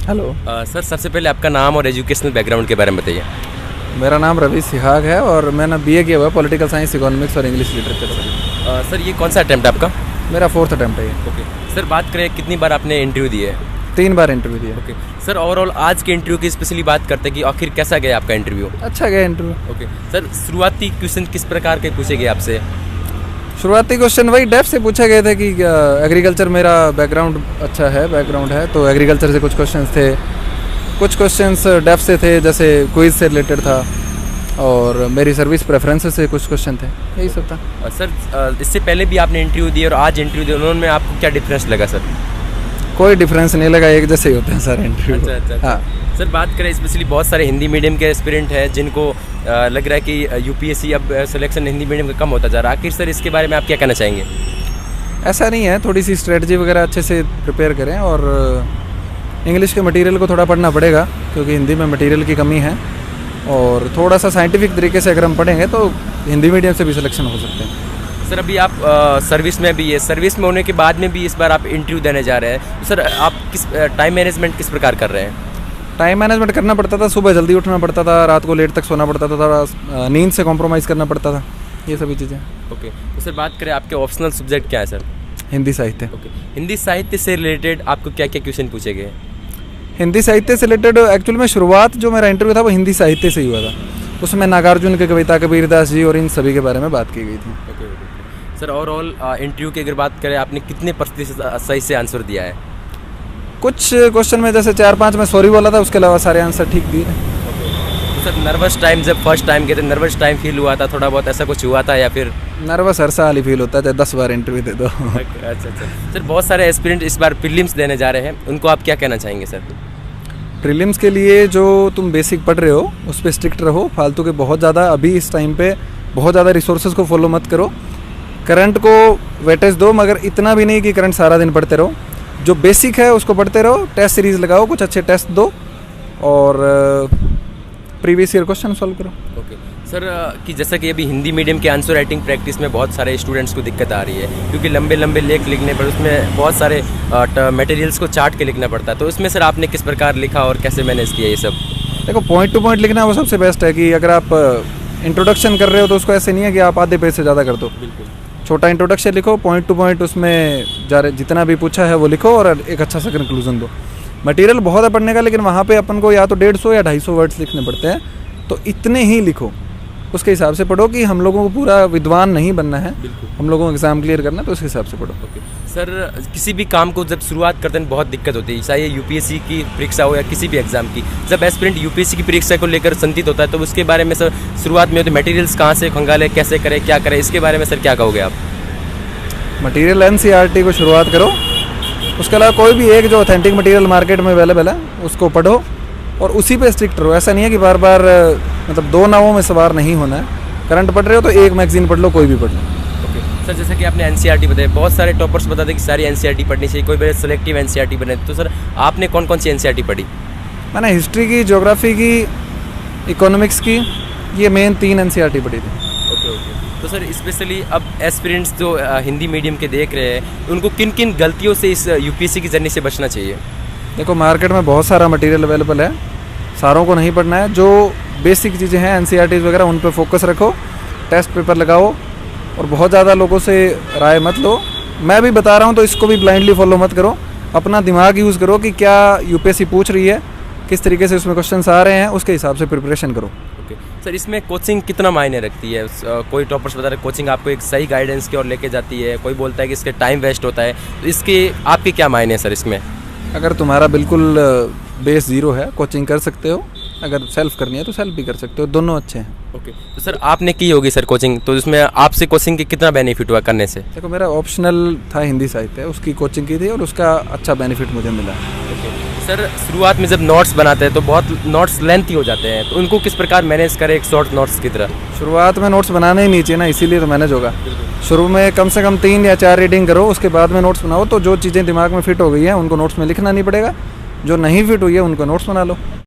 Hello. Sir सबसे पहले आपका नाम और एजुकेशनल बैकग्राउंड के बारे में बताइए। मेरा नाम रवि सिहाग है और मैंने बीए किया हुआ है पॉलिटिकल साइंस, इकोनॉमिक्स और इंग्लिश लिटरेचर से। सर ये कौन सा अटैम्प्ट है आपका? मेरा 4th अटैम्प्ट है ये। ओके सर, बात करें कितनी बार आपने इंटरव्यू दिए है? 3 बार इंटरव्यू दिया। ओके सर, ओवरऑल आज के इंटरव्यू की स्पेशली बात करते हैं कि आखिर कैसा गया आपका इंटरव्यू? अच्छा गया इंटरव्यू। ओके सर, शुरुआती क्वेश्चन किस प्रकार के पूछे गए आपसे? शुरुआती क्वेश्चन वही डेप्थ से पूछे गए थे कि एग्रीकल्चर मेरा बैकग्राउंड अच्छा है, बैकग्राउंड है, तो एग्रीकल्चर से कुछ क्वेश्चंस थे, कुछ क्वेश्चंस डेप्थ से थे जैसे क्विज से रिलेटेड था, और मेरी सर्विस प्रेफरेंसेस से कुछ क्वेश्चन थे, यही सब था। सर इससे पहले भी आपने इंटरव्यू दिए और आज इंटरव्यू दिए, उन्होंने आपको क्या डिफरेंस लगा सर? कोई डिफरेंस नहीं लगा, एक जैसे ही होते हैं सारे इंटरव्यू। अच्छा। हाँ सर बात करें स्पेशली बहुत सारे हिंदी मीडियम के एस्पिरेंट हैं जिनको लग रहा है कि यूपीएससी अब सिलेक्शन हिंदी मीडियम का कम होता जा रहा है, आखिर सर इसके बारे में आप क्या कहना चाहेंगे? ऐसा नहीं है, थोड़ी सी स्ट्रेटजी वगैरह अच्छे से प्रिपेयर करें और इंग्लिश के मटेरियल को थोड़ा पढ़ना पड़ेगा क्योंकि हिंदी में मटेरियल की कमी है, और थोड़ा सा साइंटिफिक तरीके से अगर हम पढ़ेंगे तो हिंदी मीडियम से भी सिलेक्शन हो सकते हैं। सर अभी आप सर्विस में भी है, सर्विस में होने के बाद में भी इस बार आप इंटरव्यू देने जा रहे हैं, तो सर आप किस टाइम मैनेजमेंट किस प्रकार कर रहे हैं? टाइम मैनेजमेंट करना पड़ता था, सुबह जल्दी उठना पड़ता था, रात को लेट तक सोना पड़ता था, थोड़ा नींद से कॉम्प्रोमाइज़ करना पड़ता था, ये सभी चीज़ें। ओके तो सर बात करें आपके ऑप्शनल सब्जेक्ट क्या है सर? हिंदी साहित्य। ओके, हिंदी साहित्य से रिलेटेड आपको क्या क्या क्वेश्चन पूछे गए? हिंदी साहित्य से रिलेटेड एक्चुअली में शुरुआत जो मेरा इंटरव्यू था वो हिंदी साहित्य से ही हुआ था, उसमें नागार्जुन की कविता, कबीरदास जी और इन सभी के बारे में बात की गई थी। ओके सर, ओवरऑल इंटरव्यू की अगर बात करें आपने कितने प्रतिशत सही से आंसर दिया है? कुछ क्वेश्चन में जैसे 4-5 में सॉरी बोला था, उसके अलावा सारे आंसर ठीक दिए। तो सर नर्वस टाइम जब फर्स्ट टाइम गए थे, नर्वस टाइम फील हुआ था थोड़ा बहुत, ऐसा कुछ हुआ था या फिर? नर्वस हर साल ही फील होता है, चाहे 10 बार इंटरव्यू दे दो। अच्छा सर, बहुत सारे एस्पिरेंट इस बार प्रीलिम्स देने जा रहे हैं, उनको आप क्या कहना चाहेंगे सर? प्रीलिम्स के लिए जो तुम बेसिक पढ़ रहे हो उस पर स्ट्रिक्ट रहो, फालतू के बहुत ज़्यादा अभी इस टाइम पे बहुत ज़्यादा रिसोर्सेज को फॉलो मत करो, करंट को वेटेज दो, मगर इतना भी नहीं कि करंट सारा दिन पढ़ते रहो, जो बेसिक है उसको पढ़ते रहो, टेस्ट सीरीज़ लगाओ, कुछ अच्छे टेस्ट दो और प्रीवियस ईयर क्वेश्चन सॉल्व करो। ओके सर, कि जैसा कि अभी हिंदी मीडियम के आंसर राइटिंग प्रैक्टिस में बहुत सारे स्टूडेंट्स को दिक्कत आ रही है क्योंकि लंबे लंबे लेख लिखने पर उसमें बहुत सारे मटेरियल्स को चार्ट के लिखना पड़ता है, तो इसमें सर आपने किस प्रकार लिखा और कैसे मैनेज किया ये सब? देखो, पॉइंट टू पॉइंट लिखना वो सबसे बेस्ट है कि अगर आप इंट्रोडक्शन कर रहे हो तो उसको ऐसे नहीं है कि आप आधे पेज से ज़्यादा कर दो। बिल्कुल, छोटा इंट्रोडक्शन लिखो, पॉइंट टू पॉइंट उसमें जितना भी पूछा है वो लिखो और एक अच्छा सा कंक्लूजन दो। मटेरियल बहुत है पढ़ने का, लेकिन वहाँ पे अपन को या तो 150 या 250 वर्ड्स लिखने पड़ते हैं, तो इतने ही लिखो, उसके हिसाब से पढ़ो कि हम लोगों को पूरा विद्वान नहीं बनना है, हम लोगों को एग्ज़ाम क्लियर करना है, तो उस हिसाब से पढ़ो। ओके सर, किसी भी काम को जब शुरुआत करते हैं बहुत दिक्कत होती है, चाहे यूपीएससी की परीक्षा हो या किसी भी एग्जाम की, जब एस्पिरेंट यूपीएससी की परीक्षा को लेकर चिंतित होता है तो उसके बारे में सर शुरुआत में होते मटेरियल्स कहाँ से खंगाले, कैसे करें, क्या करें, इसके बारे में सर क्या कहोगे आप? मटेरियल एनसीईआरटी को शुरुआत करो, उसके अलावा कोई भी एक जो ऑथेंटिक मटेरियल मार्केट में अवेलेबल है उसको पढ़ो और उसी पे स्ट्रिक्ट रहो। ऐसा नहीं है कि बार बार मतलब 2 नावों में सवार नहीं होना है, करंट पढ़ रहे हो तो एक मैगजीन पढ़ लो, कोई भी पढ़ लो। ओके सर, जैसे कि आपने एनसीईआरटी बताया, बहुत सारे टॉपर्स बताते हैं कि सारी एनसीईआरटी पढ़नी चाहिए, कोई बड़े सेलेक्टिव एनसीईआरटी बने, तो सर आपने कौन कौन सी एनसीईआरटी पढ़ी? मैंने हिस्ट्री की, ज्योग्राफी की, इकोनॉमिक्स की, ये मेन 3 एनसीईआरटी पढ़ी थी। ओके तो सर स्पेशली अब एस्पिरेंट्स जो हिंदी मीडियम के देख रहे हैं उनको किन किन गलतियों से इस यूपीएससी की जर्नी से बचना चाहिए? देखो, मार्केट में बहुत सारा मटेरियल अवेलेबल है, सारों को नहीं पढ़ना है, जो बेसिक चीज़ें हैं एनसीईआरटीज़ वगैरह उन पर फोकस रखो, टेस्ट पेपर लगाओ और बहुत ज़्यादा लोगों से राय मत लो। मैं भी बता रहा हूँ तो इसको भी ब्लाइंडली फॉलो मत करो, अपना दिमाग यूज़ करो कि क्या यूपीएससी पूछ रही है, किस तरीके से उसमें क्वेश्चंस आ रहे हैं, उसके हिसाब से प्रिपरेशन करो। ओके सर, इसमें कोचिंग कितना मायने रखती है? कोई टॉपर्स बता रहे कोचिंग आपको एक सही गाइडेंस की ओर लेके जाती है, कोई बोलता है कि इसके टाइम वेस्ट होता है, तो इसके आपके क्या मायने हैं सर इसमें? अगर तुम्हारा बिल्कुल बेस ज़ीरो है, कोचिंग कर सकते हो, अगर सेल्फ करनी है तो सेल्फ भी कर सकते हो, दोनों अच्छे हैं। ओके तो सर आपने की होगी सर कोचिंग, तो इसमें आपसे कोचिंग के कितना बेनिफिट हुआ करने से? देखो, मेरा ऑप्शनल था हिंदी साहित्य, उसकी कोचिंग की थी और उसका अच्छा बेनिफिट मुझे मिला। सर शुरुआत में जब नोट्स बनाते हैं तो बहुत नोट्स लेंथी हो जाते हैं, तो उनको किस प्रकार मैनेज करें एक शॉर्ट नोट्स की तरह? शुरुआत में नोट्स बनाने ही नहीं चाहिए ना, इसीलिए तो मैनेज होगा। शुरू में कम से कम 3 या 4 रीडिंग करो, उसके बाद में नोट्स बनाओ, तो जो चीज़ें दिमाग में फिट हो गई हैं उनको नोट्स में लिखना नहीं पड़ेगा, जो नहीं फिट हुई है उनको नोट्स बना लो।